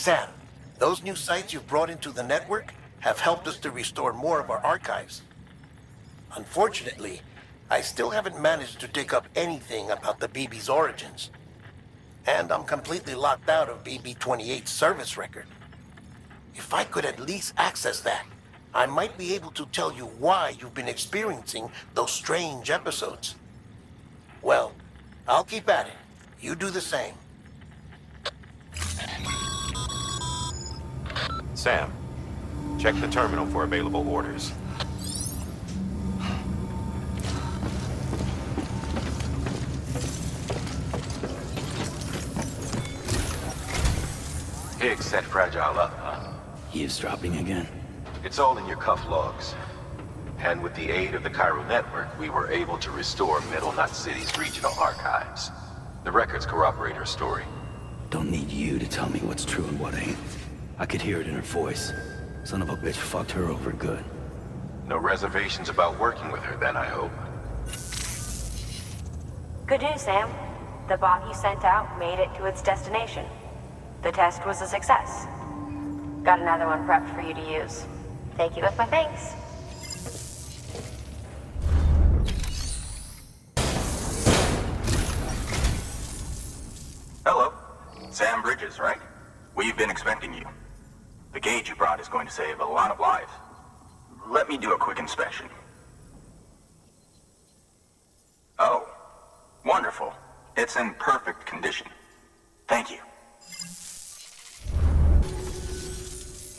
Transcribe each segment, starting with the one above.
Sam, those new sites you've brought into the network have helped us to restore more of our archives. Unfortunately, I still haven't managed to dig up anything about the BB's origins. And I'm completely locked out of BB-28's service record. If I could at least access that, I might be able to tell you why you've been experiencing those strange episodes. Well, I'll keep at it. You do the same. Sam, check the terminal for available orders. Higgs set Fragile up, huh? Eavesdropping again? It's all in your cuff logs. And with the aid of the Cairo network, we were able to restore Middle Knot City's regional archives. The records corroborate her story. Don't need you to tell me what's true and what ain't. I could hear it in her voice. Son of a bitch fucked her over good. No reservations about working with her then, I hope. Good news, Sam. The bot you sent out made it to its destination. The test was a success. Got another one prepped for you to use. Take you with my thanks. Hello. Sam Bridges, right? We've been expecting you. The gauge you brought is going to save a lot of lives. Let me do a quick inspection. Oh, wonderful. It's in perfect condition. Thank you.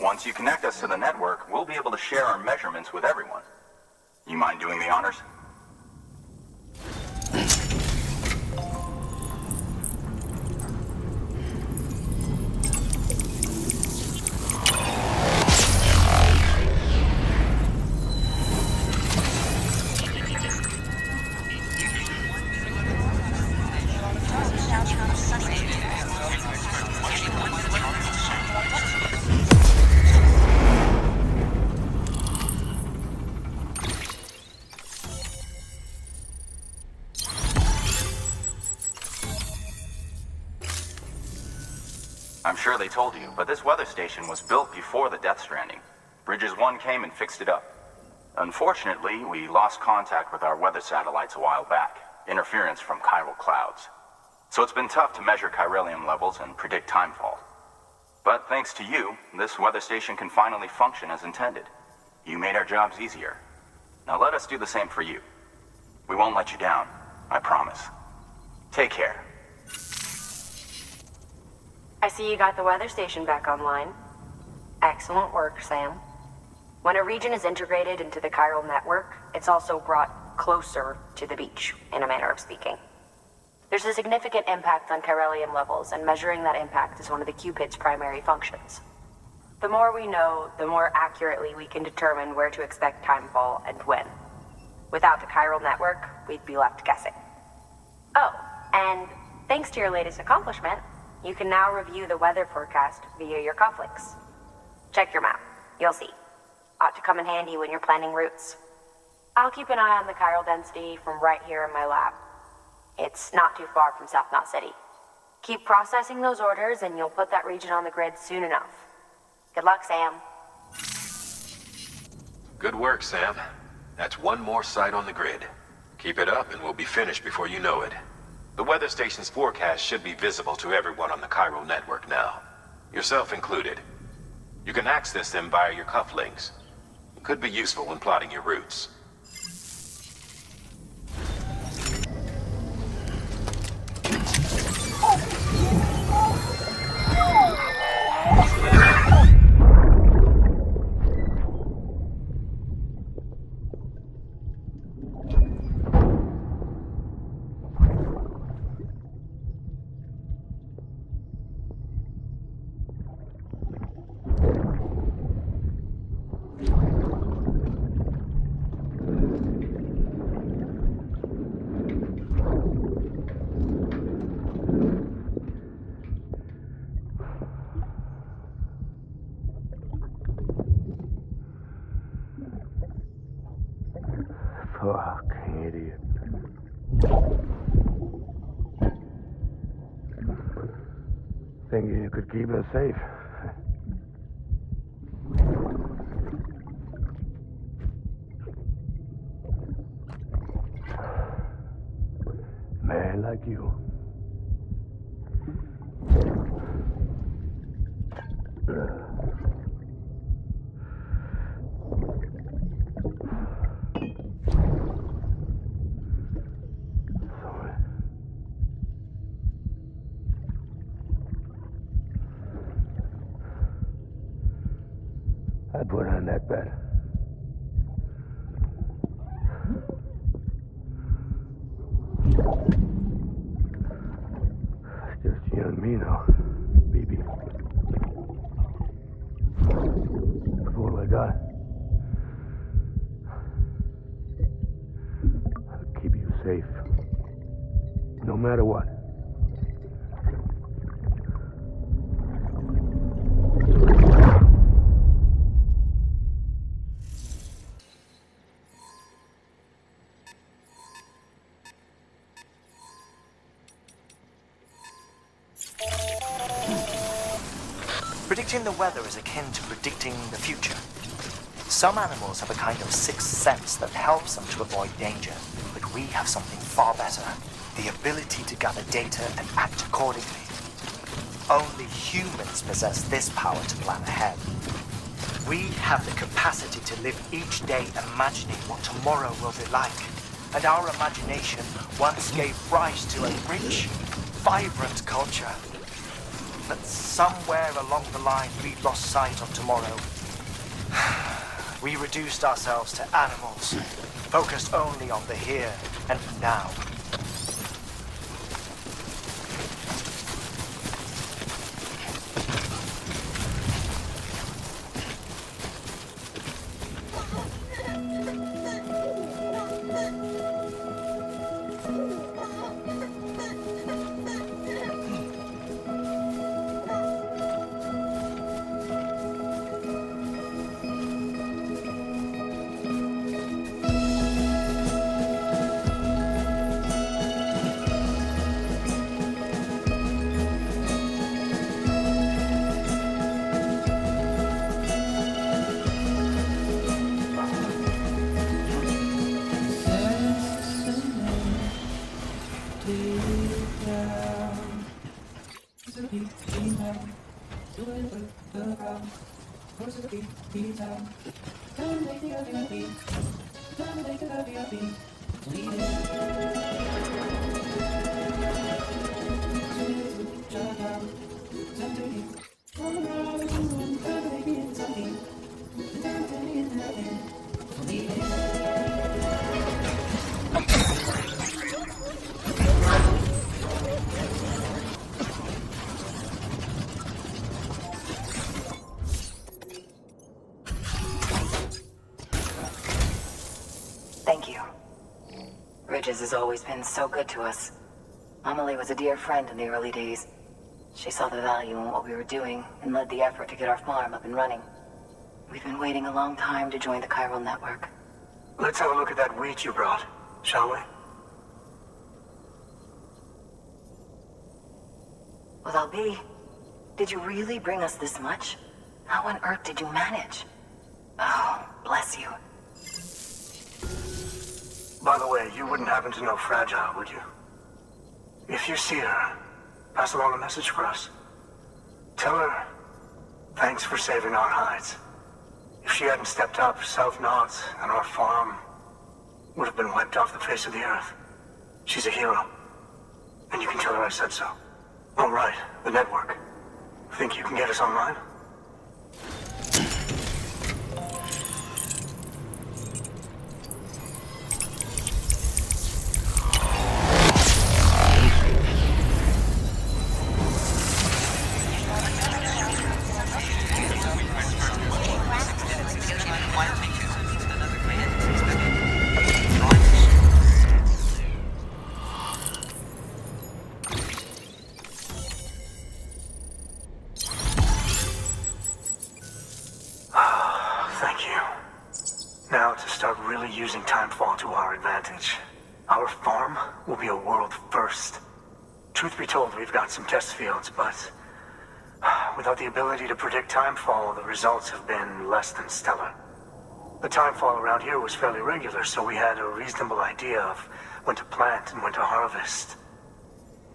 Once you connect us to the network, we'll be able to share our measurements with everyone. You mind doing the honors? I'm sure they told you, but this weather station was built before the Death Stranding. Bridges 1 came and fixed it up. Unfortunately, we lost contact with our weather satellites a while back. Interference from chiral clouds. So it's been tough to measure chiralium levels and predict timefall. But thanks to you, this weather station can finally function as intended. You made our jobs easier. Now let us do the same for you. We won't let you down, I promise. Take care. I see you got the weather station back online. Excellent work, Sam. When a region is integrated into the chiral network, it's also brought closer to the beach, in a manner of speaking. There's a significant impact on chiralium levels, and measuring that impact is one of the Cupid's primary functions. The more we know, the more accurately we can determine where to expect timefall and when. Without the chiral network, we'd be left guessing. Oh, and thanks to your latest accomplishment, you can now review the weather forecast via your cufflinks. Check your map. You'll see. Ought to come in handy when you're planning routes. I'll keep an eye on the chiral density from right here in my lab. It's not too far from South Knot City. Keep processing those orders and you'll put that region on the grid soon enough. Good luck, Sam. Good work, Sam. That's one more site on the grid. Keep it up and we'll be finished before you know it. The weather station's forecast should be visible to everyone on the chiral network now, yourself included. You can access them via your cufflinks. It could be useful when plotting your routes. Fuck, idiot. Think you could keep us safe. man like you. Sorry. I put on that bet. It's just you and me now, baby. That's all I got. I'll keep you safe. No matter what. Predicting the weather is akin to predicting the future. Some animals have a kind of sixth sense that helps them to avoid danger, but we have something far better, the ability to gather data and act accordingly. Only humans possess this power to plan ahead. We have the capacity to live each day imagining what tomorrow will be like, and our imagination once gave rise to a rich, vibrant culture. But somewhere along the line, we lost sight of tomorrow. We reduced ourselves to animals, focused only on the here and now. Thank you. Bridges has always been so good to us. Amelie was a dear friend in the early days. She saw the value in what we were doing and led the effort to get our farm up and running. We've been waiting a long time to join the chiral network. Let's have a look at that wheat you brought, shall we? Well, I'll be. Did you really bring us this much? How on earth did you manage? Oh, bless you. By the way, you wouldn't happen to know Fragile, would you? If you see her, pass along a message for us. Tell her, thanks for saving our hides. If she hadn't stepped up, South Knots and our farm would have been wiped off the face of the earth. She's a hero. And you can tell her I said so. All right, the network. Think you can get us online? Using timefall to our advantage. Our farm will be a world first. Truth be told, we've got some test fields, but without the ability to predict timefall, the results have been less than stellar. The timefall around here was fairly regular, so we had a reasonable idea of when to plant and when to harvest.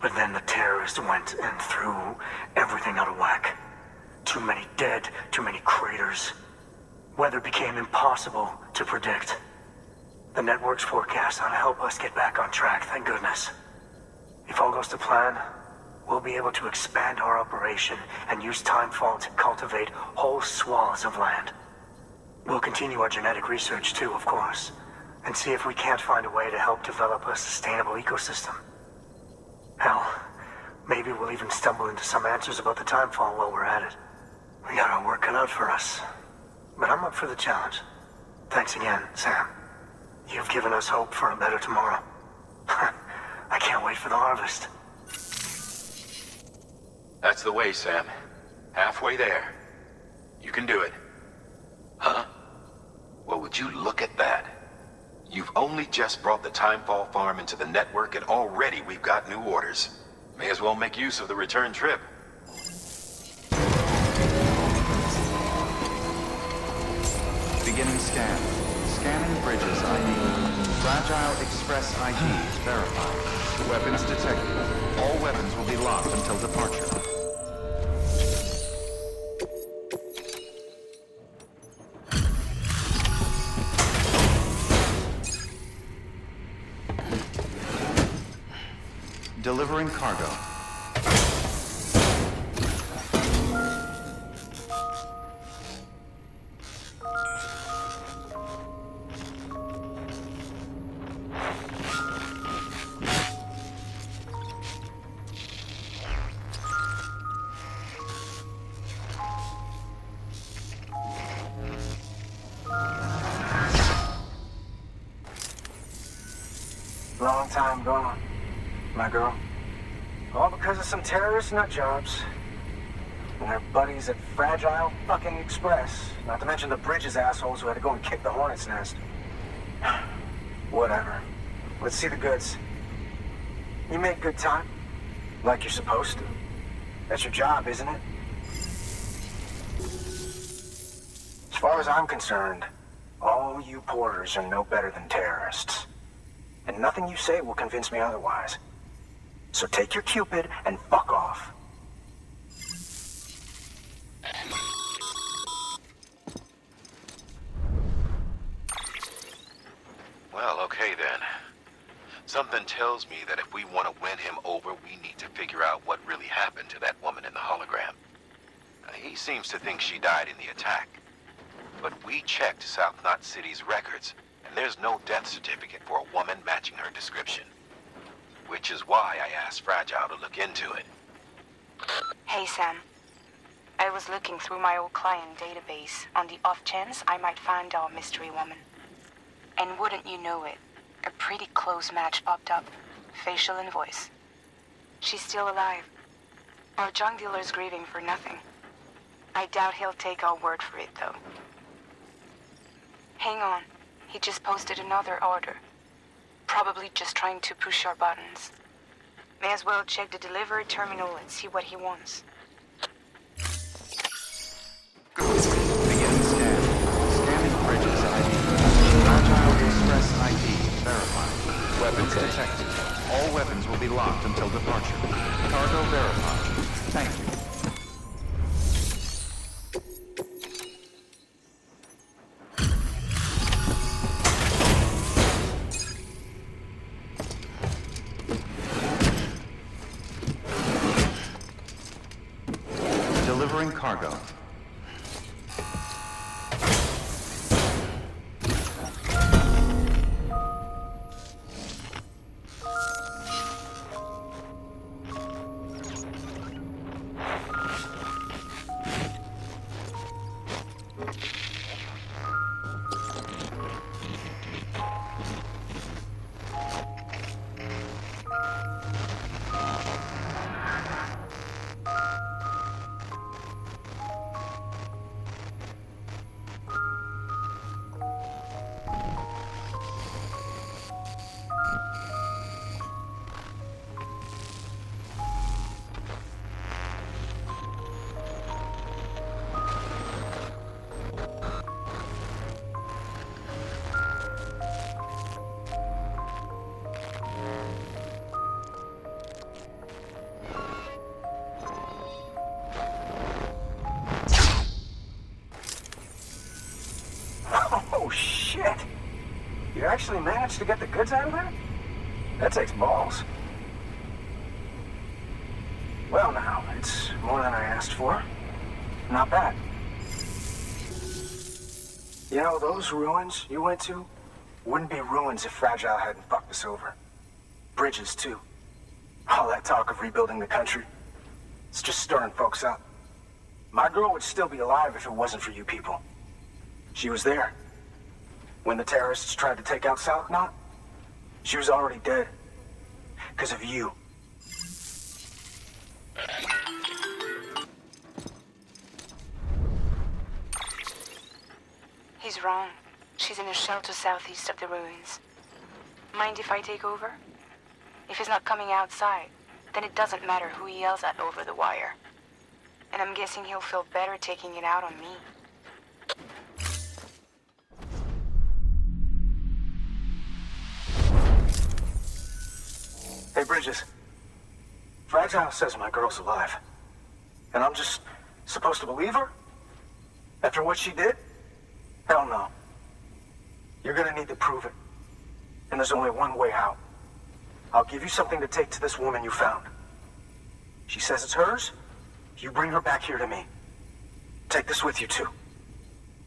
But then the terrorists went and threw everything out of whack. Too many dead, too many craters. Weather became impossible to predict. The network's forecast ought to help us get back on track, thank goodness. If all goes to plan, we'll be able to expand our operation and use Timefall to cultivate whole swaths of land. We'll continue our genetic research too, of course, and see if we can't find a way to help develop a sustainable ecosystem. Hell, maybe we'll even stumble into some answers about the Timefall while we're at it. We got our work cut out for us, but I'm up for the challenge. Thanks again, Sam. You've given us hope for a better tomorrow. I can't wait for the harvest. That's the way, Sam. Halfway there. You can do it. Huh? Well, would you look at that? You've only just brought the Timefall farm into the network, and already we've got new orders. May as well make use of the return trip. Beginning scan. Scanning bridges ID. Fragile Express ID verified. Weapons detected. All weapons will be locked until departure. Delivering cargo. Long time gone, my girl. All because of some terrorist nut jobs. And their buddies at Fragile fucking Express. Not to mention the Bridges assholes who had to go and kick the hornet's nest. Whatever. Let's see the goods. You make good time. Like you're supposed to. That's your job, isn't it? As far as I'm concerned, all you porters are no better than terrorists. And nothing you say will convince me otherwise. So take your Cupid and fuck off. Well, okay then. Something tells me that if we want to win him over, we need to figure out what really happened to that woman in the hologram. He seems to think she died in the attack. But we checked South Knot City's records, and there's no death certificate for a woman matching her description. Which is why I asked Fragile to look into it. Hey, Sam. I was looking through my old client database on the off chance I might find our mystery woman. And wouldn't you know it, a pretty close match popped up. Facial and voice. She's still alive. Our junk dealer's grieving for nothing. I doubt he'll take our word for it, though. Hang on. He just posted another order. Probably just trying to push our buttons. May as well check the delivery terminal and see what he wants. Beginning scan. Scanning bridges ID. Fragile Express ID verified. Weapons detected. All weapons will be locked until departure. Cargo verified. Thank you. Oh, shit! You actually managed to get the goods out of there? That takes balls. Well now, it's more than I asked for. Not bad. You know, those ruins you went to wouldn't be ruins if Fragile hadn't fucked us over. Bridges, too. All that talk of rebuilding the country, it's just stirring folks up. My girl would still be alive if it wasn't for you people. She was there. When the terrorists tried to take out South Knot, she was already dead. Because of you. He's wrong. She's in a shelter southeast of the ruins. Mind if I take over? If he's not coming outside, then it doesn't matter who he yells at over the wire. And I'm guessing he'll feel better taking it out on me. Hey, Bridges. Fragile says my girl's alive. And I'm just supposed to believe her? After what she did? Hell no. You're gonna need to prove it. And there's only one way out. I'll give you something to take to this woman you found. She says it's hers. You bring her back here to me. Take this with you, too.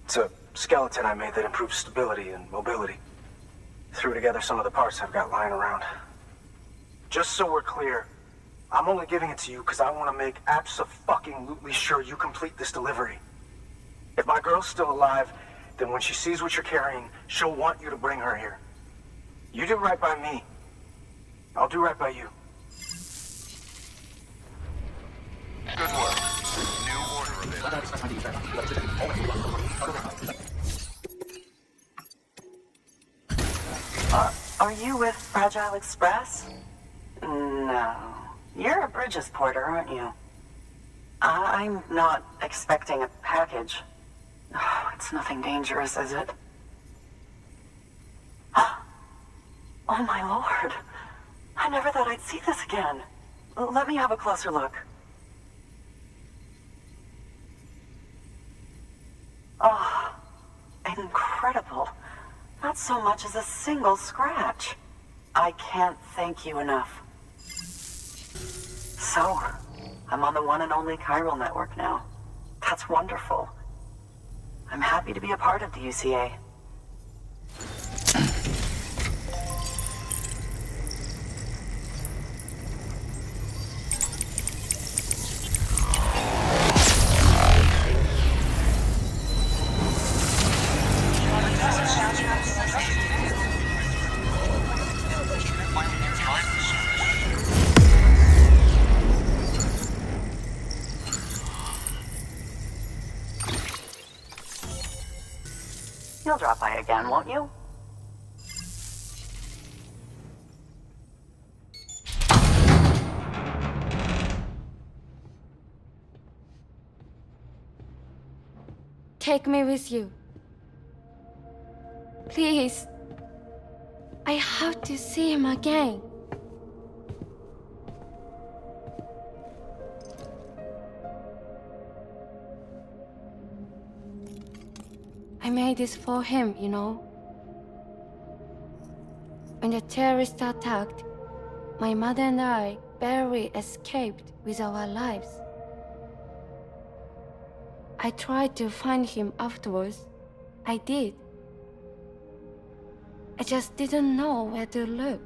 It's a skeleton I made that improves stability and mobility. Threw together some of the parts I've got lying around. Just so we're clear, I'm only giving it to you because I want to make abso-fucking-lutely sure you complete this delivery. If my girl's still alive, then when she sees what you're carrying, she'll want you to bring her here. You do right by me. I'll do right by you. Good work. New order Are you with Fragile Express? No. You're a Bridges porter, aren't you? I'm not expecting a package. Oh, it's nothing dangerous, is it? Oh my lord. I never thought I'd see this again. Let me have a closer look. Oh, incredible. Not so much as a single scratch. I can't thank you enough. So, I'm on the one and only chiral network now. That's wonderful. I'm happy to be a part of the UCA. You'll drop by again, won't you? Take me with you. Please. I have to see him again. I made this for him, you know. When the terrorists attacked, my mother and I barely escaped with our lives. I tried to find him afterwards. I did. I just didn't know where to look.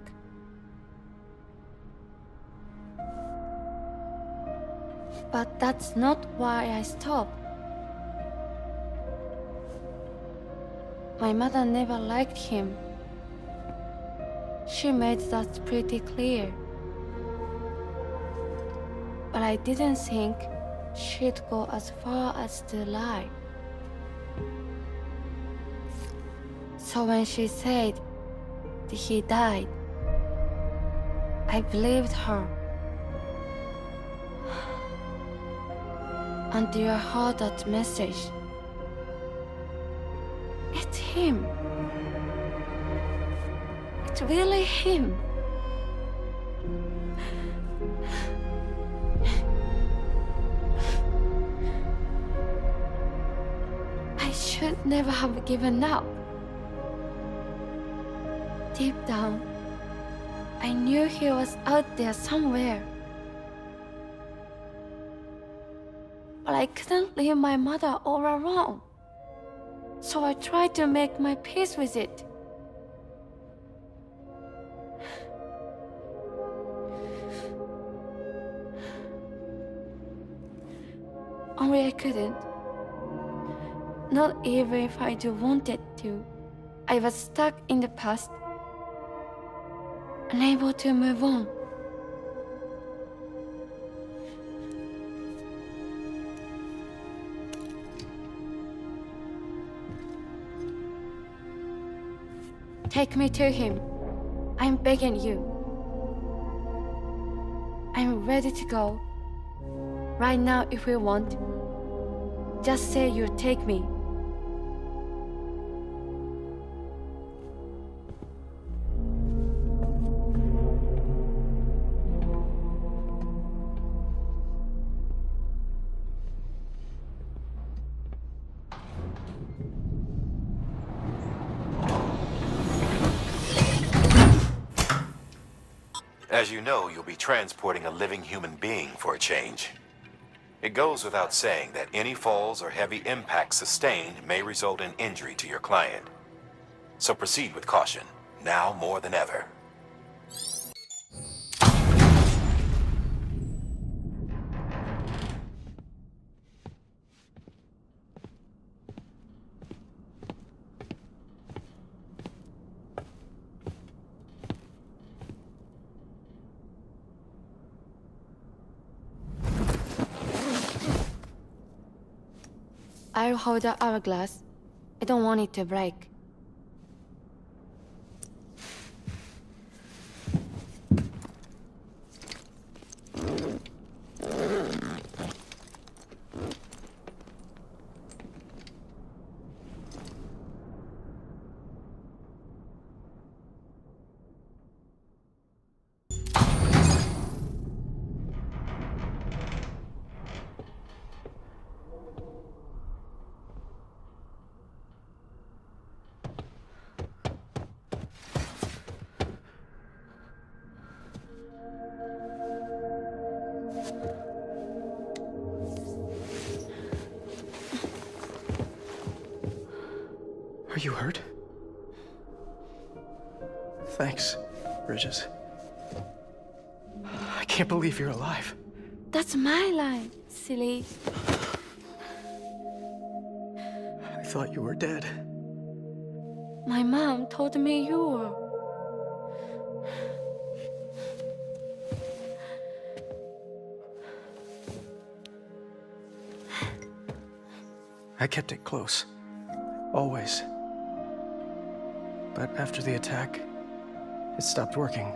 But that's not why I stopped. My mother never liked him. She made that pretty clear. But I didn't think she'd go as far as to lie. So when she said that he died, I believed her. Until I heard that message. It's him. It's really him. I should never have given up. Deep down, I knew he was out there somewhere. But I couldn't leave my mother all alone. So I tried to make my peace with it. Only I couldn't. Not even if I do wanted to. I was stuck in the past, unable to move on. Take me to him. I'm begging you. I'm ready to go. Right now if you want. Just say you'll take me. As you know, you'll be transporting a living human being for a change. It goes without saying that any falls or heavy impacts sustained may result in injury to your client. So proceed with caution, now more than ever. I'll hold the hourglass. I don't want it to break. Are you hurt? Thanks, Bridges. I can't believe you're alive. That's my line, silly. I thought you were dead. My mom told me you were. I kept it close. Always. But after the attack, it stopped working.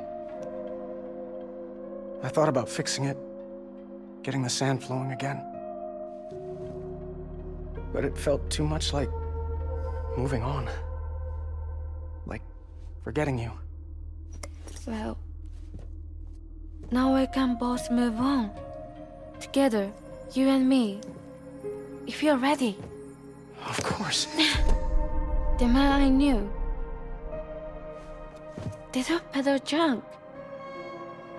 I thought about fixing it, getting the sand flowing again. But it felt too much like moving on. Like forgetting you. Well, now we can both move on. Together, you and me. If you're ready. Of course. The man I knew. They took better junk.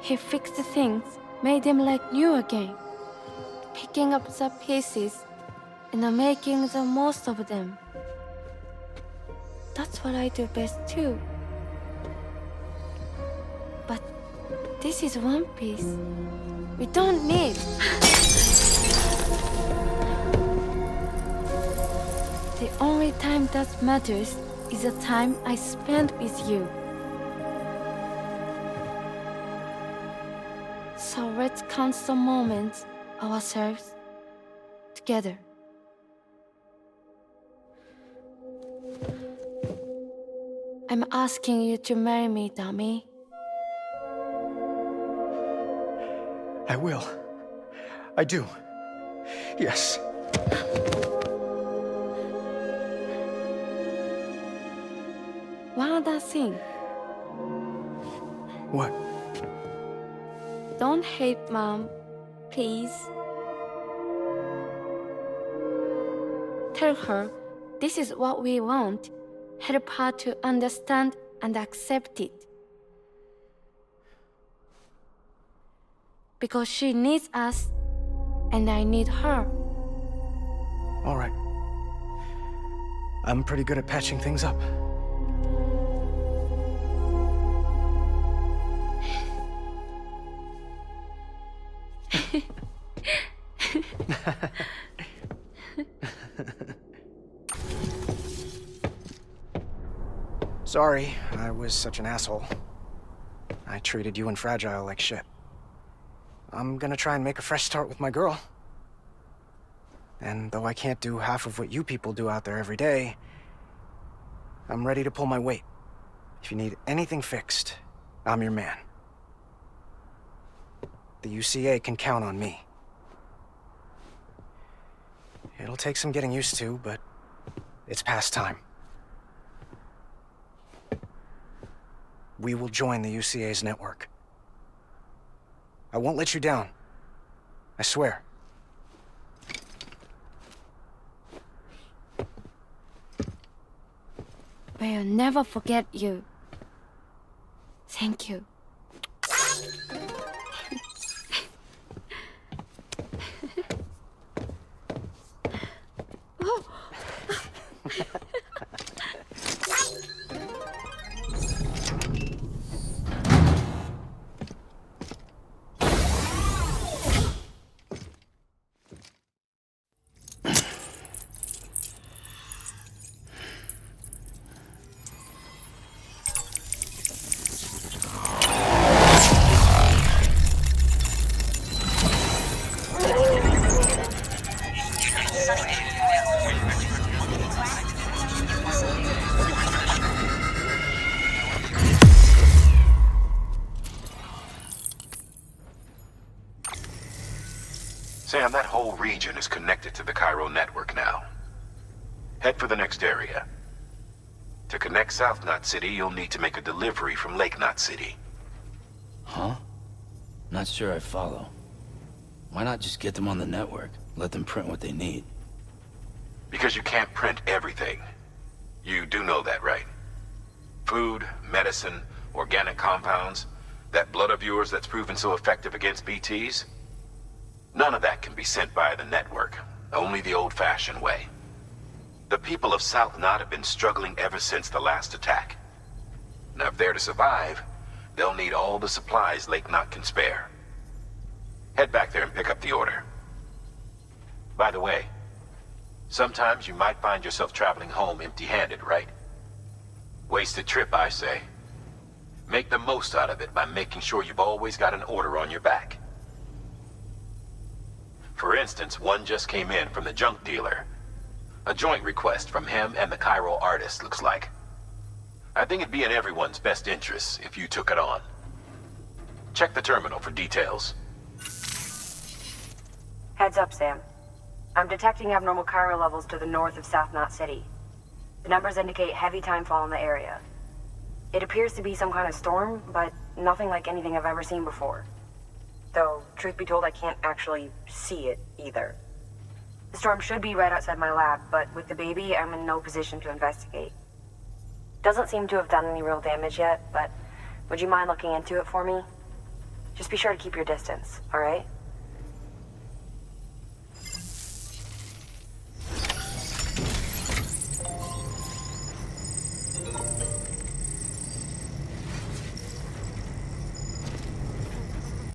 He fixed the things, made them like new again. Picking up the pieces and making the most of them. That's what I do best too. But this is one piece. We don't need. The only time that matters is the time I spend with you. So let's count the moments ourselves together. I'm asking you to marry me, dummy. I will. I do. Yes. One other thing. What? Don't hate Mom, please. Tell her this is what we want. Help her to understand and accept it. Because she needs us, and I need her. All right. I'm pretty good at patching things up. Sorry, I was such an asshole. I treated you and Fragile like shit. I'm gonna try and make a fresh start with my girl. And though I can't do half of what you people do out there every day, I'm ready to pull my weight. If you need anything fixed, I'm your man. The UCA can count on me. It'll take some getting used to, but it's past time. We will join the UCA's network. I won't let you down. I swear. We'll never forget you. Thank you. Sam, that whole region is connected to the Cairo network now. Head for the next area. To connect South Knot City, you'll need to make a delivery from Lake Knot City. Huh? Not sure I follow. Why not just get them on the network? Let them print what they need. Because you can't print everything. You do know that, right? Food, medicine, organic compounds, that blood of yours that's proven so effective against BTs? None of that can be sent via the network. Only the old-fashioned way. The people of South Knot have been struggling ever since the last attack. Now, if they're to survive, they'll need all the supplies Lake Knot can spare. Head back there and pick up the order. By the way, sometimes you might find yourself traveling home empty-handed, right? Wasted trip, I say. Make the most out of it by making sure you've always got an order on your back. For instance, one just came in from the junk dealer. A joint request from him and the Cairo artist, looks like. I think it'd be in everyone's best interest if you took it on. Check the terminal for details. Heads up, Sam. I'm detecting abnormal Cairo levels to the north of South Knot City. The numbers indicate heavy timefall in the area. It appears to be some kind of storm, but nothing like anything I've ever seen before. Though, truth be told, I can't actually see it either. The storm should be right outside my lab, but with the baby, I'm in no position to investigate. Doesn't seem to have done any real damage yet, but would you mind looking into it for me? Just be sure to keep your distance, alright?